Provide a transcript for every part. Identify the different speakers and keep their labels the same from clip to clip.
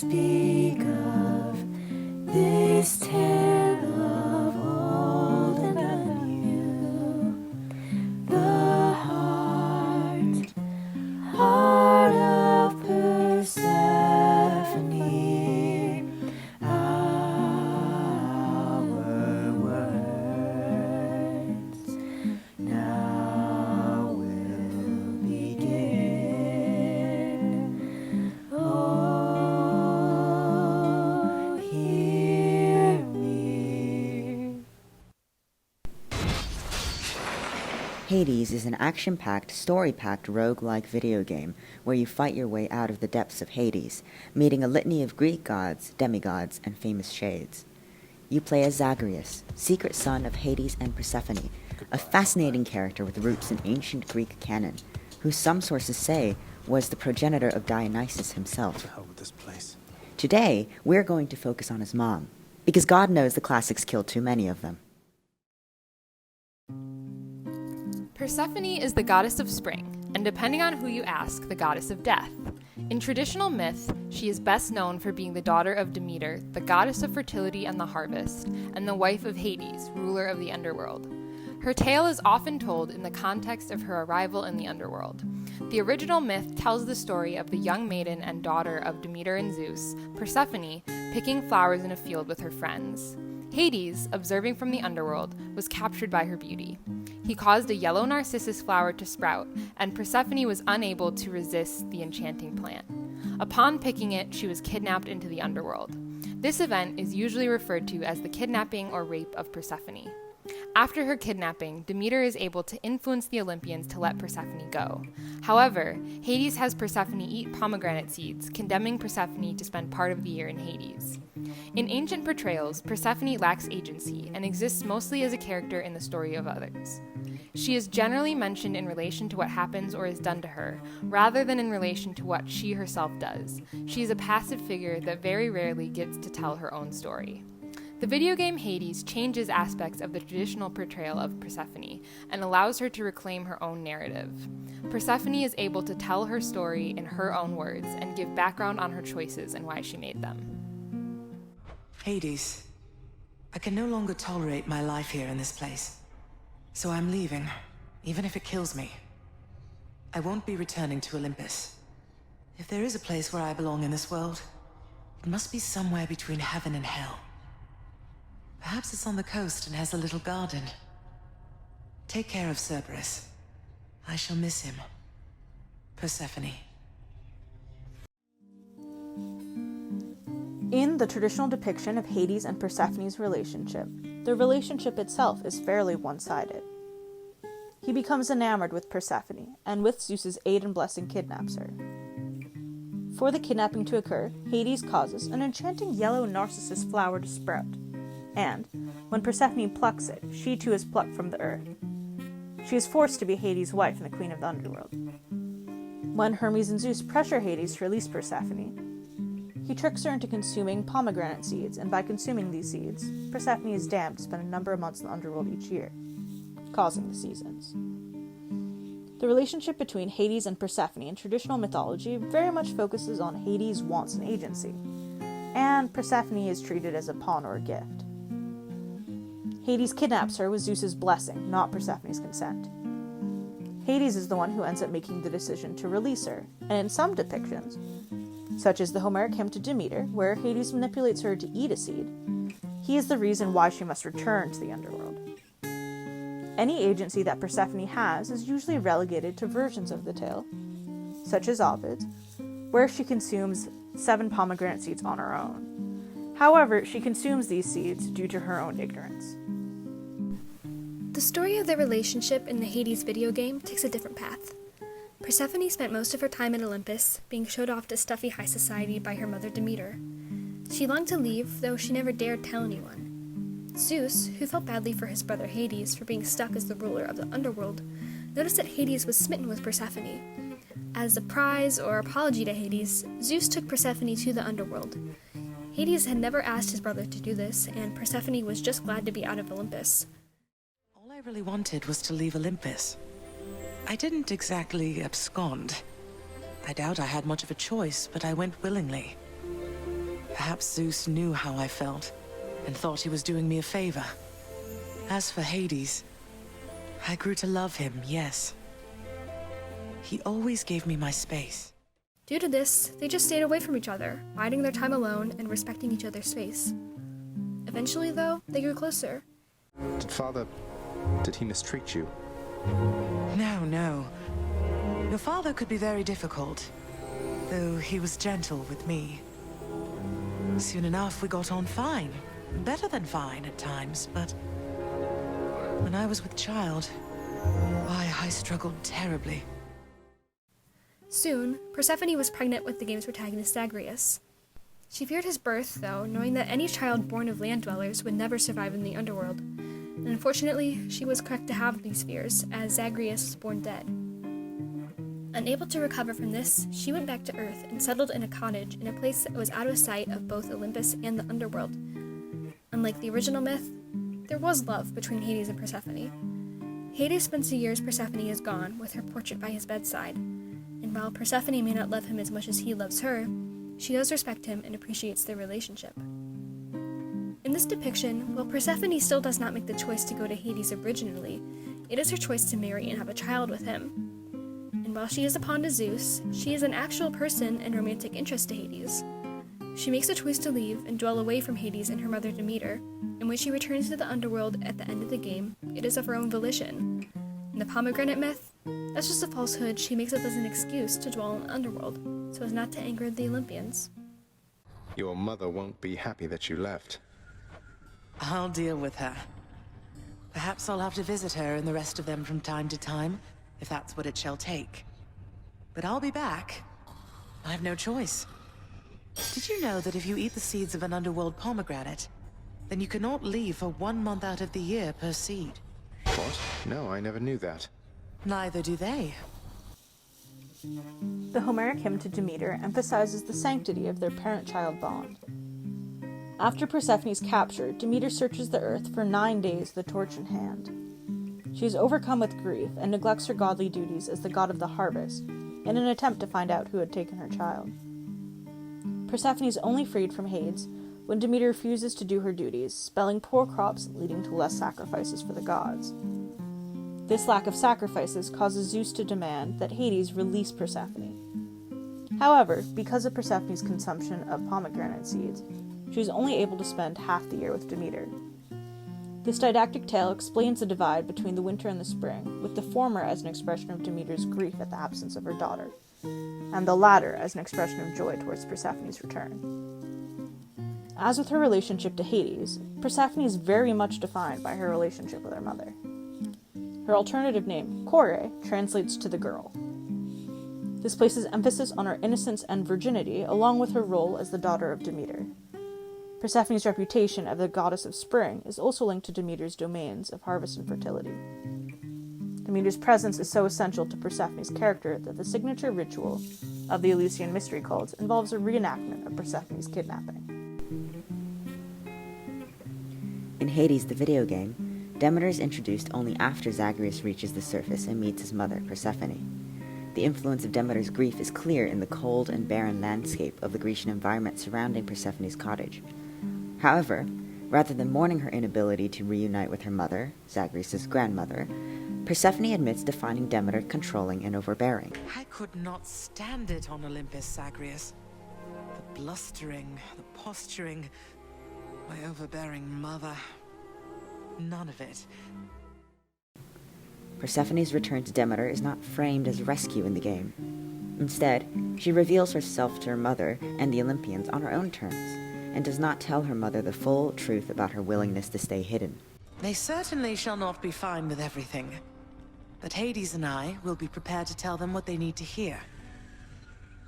Speaker 1: speak of this tale of old and the new, the heart of Persephone, our words now will begin. Oh, hear me.
Speaker 2: Hades is an action-packed, story-packed roguelike video game where you fight your way out of the depths of Hades, meeting a litany of Greek gods, demigods, and famous shades. You play as Zagreus, secret son of Hades and Persephone, a fascinating character with roots in ancient Greek canon, who some sources say was the progenitor of Dionysus himself.
Speaker 3: What the hell with this place?
Speaker 2: Today, we're going to focus on his mom, because God knows the classics killed too many of them.
Speaker 4: Persephone is the goddess of spring, and depending on who you ask, the goddess of death. In traditional myth, she is best known for being the daughter of Demeter, the goddess of fertility and the harvest, and the wife of Hades, ruler of the underworld. Her tale is often told in the context of her arrival in the underworld. The original myth tells the story of the young maiden and daughter of Demeter and Zeus, Persephone, picking flowers in a field with her friends. Hades, observing from the underworld, was captured by her beauty. He caused a yellow narcissus flower to sprout, and Persephone was unable to resist the enchanting plant. Upon picking it, she was kidnapped into the underworld. This event is usually referred to as the kidnapping or rape of Persephone. After her kidnapping, Demeter is able to influence the Olympians to let Persephone go. However, Hades has Persephone eat pomegranate seeds, condemning Persephone to spend part of the year in Hades. In ancient portrayals, Persephone lacks agency and exists mostly as a character in the story of others. She is generally mentioned in relation to what happens or is done to her, rather than in relation to what she herself does. She is a passive figure that very rarely gets to tell her own story. The video game Hades changes aspects of the traditional portrayal of Persephone and allows her to reclaim her own narrative. Persephone is able to tell her story in her own words and give background on her choices and why she made them.
Speaker 5: Hades, I can no longer tolerate my life here in this place. So I'm leaving, even if it kills me. I won't be returning to Olympus. If there is a place where I belong in this world, it must be somewhere between heaven and hell. Perhaps it's on the coast and has a little garden. Take care of Cerberus. I shall miss him. Persephone.
Speaker 6: In the traditional depiction of Hades and Persephone's relationship, the relationship itself is fairly one-sided. He becomes enamored with Persephone, and with Zeus's aid and blessing kidnaps her. For the kidnapping to occur, Hades causes an enchanting yellow narcissus flower to sprout, and, when Persephone plucks it, she too is plucked from the earth. She is forced to be Hades' wife and the queen of the underworld. When Hermes and Zeus pressure Hades to release Persephone, he tricks her into consuming pomegranate seeds, and by consuming these seeds, Persephone is damned to spend a number of months in the underworld each year, causing the seasons. The relationship between Hades and Persephone in traditional mythology very much focuses on Hades' wants and agency, and Persephone is treated as a pawn or a gift. Hades kidnaps her with Zeus's blessing, not Persephone's consent. Hades is the one who ends up making the decision to release her, and in some depictions, such as the Homeric hymn to Demeter, where Hades manipulates her to eat a seed, he is the reason why she must return to the underworld. Any agency that Persephone has is usually relegated to versions of the tale, such as Ovid's, where she consumes 7 pomegranate seeds on her own. However, she consumes these seeds due to her own ignorance.
Speaker 7: The story of their relationship in the Hades video game takes a different path. Persephone spent most of her time in Olympus, being showed off to stuffy high society by her mother Demeter. She longed to leave, though she never dared tell anyone. Zeus, who felt badly for his brother Hades for being stuck as the ruler of the underworld, noticed that Hades was smitten with Persephone. As a prize or apology to Hades, Zeus took Persephone to the underworld. Hades had never asked his brother to do this, and Persephone was just glad to be out of Olympus.
Speaker 5: All I really wanted was to leave Olympus. I didn't exactly abscond. I doubt I had much of a choice, but I went willingly. Perhaps Zeus knew how I felt, and thought he was doing me a favor. As for Hades, I grew to love him, yes. He always gave me my space.
Speaker 7: Due to this, they just stayed away from each other, biding their time alone and respecting each other's space. Eventually, though, they grew closer.
Speaker 3: Did he mistreat you?
Speaker 5: No. Your father could be very difficult, though he was gentle with me. Soon enough, we got on fine. Better than fine at times, but when I was with child, why, I struggled terribly.
Speaker 7: Soon, Persephone was pregnant with the game's protagonist Zagreus. She feared his birth, though, knowing that any child born of land dwellers would never survive in the underworld. And unfortunately, she was correct to have these fears, as Zagreus was born dead. Unable to recover from this, she went back to Earth and settled in a cottage in a place that was out of sight of both Olympus and the underworld. Unlike the original myth, there was love between Hades and Persephone. Hades spends the years Persephone is gone with her portrait by his bedside, and while Persephone may not love him as much as he loves her, she does respect him and appreciates their relationship. In this depiction, while Persephone still does not make the choice to go to Hades originally, it is her choice to marry and have a child with him. And while she is a pawn to Zeus, she is an actual person and romantic interest to Hades. She makes a choice to leave and dwell away from Hades and her mother Demeter, and when she returns to the underworld at the end of the game, it is of her own volition. In the pomegranate myth, that's just a falsehood she makes up as an excuse to dwell in the underworld, so as not to anger the Olympians.
Speaker 3: Your mother won't be happy that you left.
Speaker 5: I'll deal with her. Perhaps I'll have to visit her and the rest of them from time to time, if that's what it shall take. But I'll be back. I have no choice. Did you know that if you eat the seeds of an underworld pomegranate, then you cannot leave for 1 month out of the year per seed?
Speaker 3: What? No, I never knew that.
Speaker 5: Neither do they.
Speaker 6: The Homeric hymn to Demeter emphasizes the sanctity of their parent-child bond. After Persephone's capture, Demeter searches the earth for 9 days, the torch in hand. She is overcome with grief and neglects her godly duties as the god of the harvest, in an attempt to find out who had taken her child. Persephone is only freed from Hades when Demeter refuses to do her duties, spelling poor crops leading to less sacrifices for the gods. This lack of sacrifices causes Zeus to demand that Hades release Persephone. However, because of Persephone's consumption of pomegranate seeds, she is only able to spend half the year with Demeter. This didactic tale explains the divide between the winter and the spring, with the former as an expression of Demeter's grief at the absence of her daughter, and the latter as an expression of joy towards Persephone's return. As with her relationship to Hades, Persephone is very much defined by her relationship with her mother. Her alternative name, Kore, translates to the girl. This places emphasis on her innocence and virginity, along with her role as the daughter of Demeter. Persephone's reputation as the goddess of spring is also linked to Demeter's domains of harvest and fertility. Demeter's presence is so essential to Persephone's character that the signature ritual of the Eleusinian mystery cults involves a reenactment of Persephone's kidnapping.
Speaker 2: In Hades, the video game, Demeter is introduced only after Zagreus reaches the surface and meets his mother, Persephone. The influence of Demeter's grief is clear in the cold and barren landscape of the Grecian environment surrounding Persephone's cottage. However, rather than mourning her inability to reunite with her mother, Zagreus' grandmother, Persephone admits to finding Demeter controlling and overbearing.
Speaker 5: I could not stand it on Olympus, Zagreus. The blustering, the posturing, my overbearing mother. None of it.
Speaker 2: Persephone's return to Demeter is not framed as rescue in the game. Instead, she reveals herself to her mother and the Olympians on her own terms, and does not tell her mother the full truth about her willingness to stay hidden.
Speaker 5: They certainly shall not be fine with everything. But Hades and I will be prepared to tell them what they need to hear.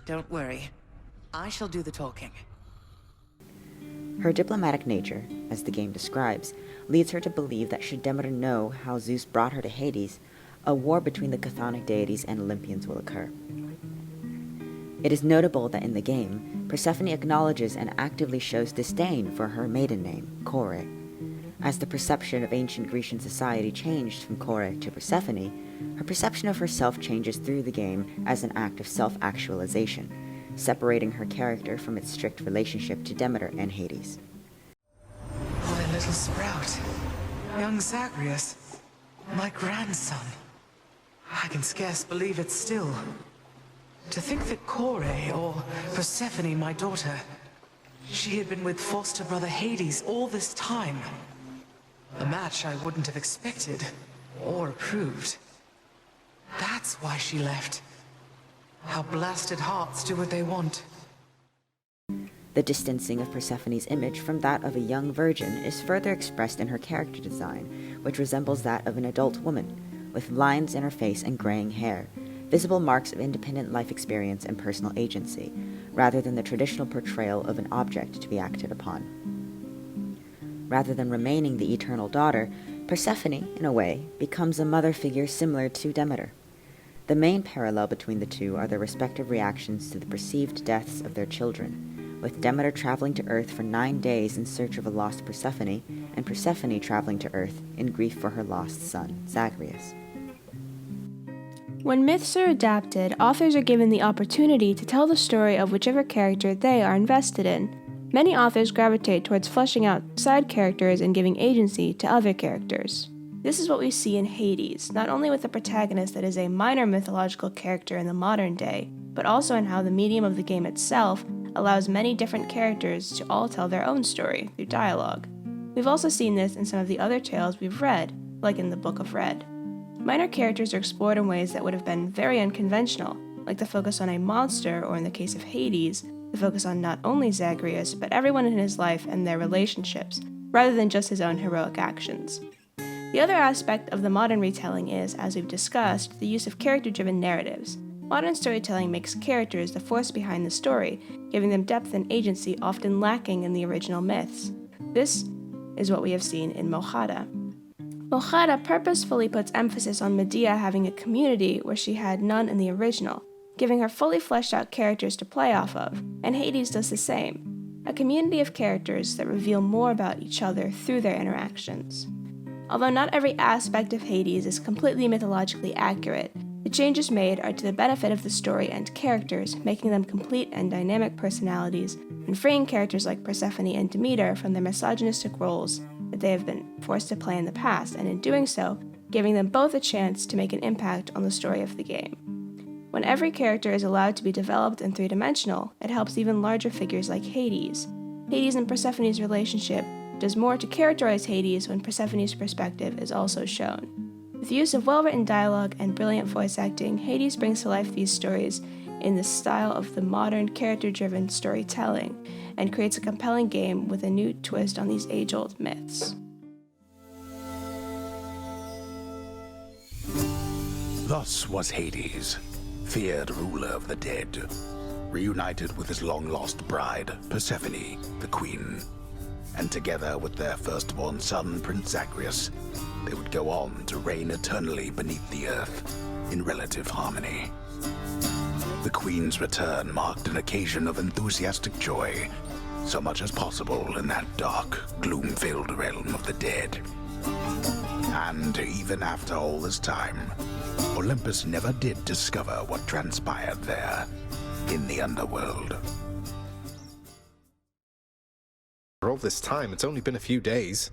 Speaker 5: Don't worry. I shall do the talking.
Speaker 2: Her diplomatic nature, as the game describes, leads her to believe that should Demeter know how Zeus brought her to Hades, a war between the chthonic deities and Olympians will occur. It is notable that in the game, Persephone acknowledges and actively shows disdain for her maiden name, Kore. As the perception of ancient Grecian society changed from Kore to Persephone, her perception of herself changes through the game as an act of self-actualization. separating her character from its strict relationship to Demeter and Hades.
Speaker 5: My little sprout. Young Zagreus. My grandson. I can scarce believe it still. To think that Kore, or Persephone, my daughter, she had been with foster brother Hades all this time. A match I wouldn't have expected or approved. That's why she left. How blasted hearts do what they want.
Speaker 2: The distancing of Persephone's image from that of a young virgin is further expressed in her character design, which resembles that of an adult woman, with lines in her face and graying hair, visible marks of independent life experience and personal agency, rather than the traditional portrayal of an object to be acted upon. Rather than remaining the eternal daughter, Persephone, in a way, becomes a mother figure similar to Demeter. The main parallel between the two are their respective reactions to the perceived deaths of their children, with Demeter traveling to Earth for 9 days in search of a lost Persephone, and Persephone traveling to Earth in grief for her lost son, Zagreus.
Speaker 8: When myths are adapted, authors are given the opportunity to tell the story of whichever character they are invested in. Many authors gravitate towards fleshing out side characters and giving agency to other characters. This is what we see in Hades, not only with the protagonist that is a minor mythological character in the modern day, but also in how the medium of the game itself allows many different characters to all tell their own story through dialogue. We've also seen this in some of the other tales we've read, like in the Book of Red. Minor characters are explored in ways that would have been very unconventional, like the focus on a monster, or in the case of Hades, the focus on not only Zagreus, but everyone in his life and their relationships, rather than just his own heroic actions. The other aspect of the modern retelling is, as we've discussed, the use of character-driven narratives. Modern storytelling makes characters the force behind the story, giving them depth and agency often lacking in the original myths. This is what we have seen in Mohada. Mohada purposefully puts emphasis on Medea having a community where she had none in the original, giving her fully fleshed out characters to play off of, and Hades does the same. A community of characters that reveal more about each other through their interactions. Although not every aspect of Hades is completely mythologically accurate, the changes made are to the benefit of the story and characters, making them complete and dynamic personalities, and freeing characters like Persephone and Demeter from their misogynistic roles that they have been forced to play in the past, and in doing so, giving them both a chance to make an impact on the story of the game. When every character is allowed to be developed and three-dimensional, it helps even larger figures like Hades. Hades and Persephone's relationship does more to characterize Hades when Persephone's perspective is also shown. With the use of well-written dialogue and brilliant voice acting, Hades brings to life these stories in the style of the modern character-driven storytelling, and creates a compelling game with a new twist on these age-old myths.
Speaker 9: Thus was Hades, feared ruler of the dead, reunited with his long-lost bride, Persephone, the queen. And together with their firstborn son, Prince Zagreus, they would go on to reign eternally beneath the earth, in relative harmony. The queen's return marked an occasion of enthusiastic joy, so much as possible in that dark, gloom-filled realm of the dead. And even after all this time, Olympus never did discover what transpired there, in the underworld.
Speaker 3: For all this time, it's only been a few days.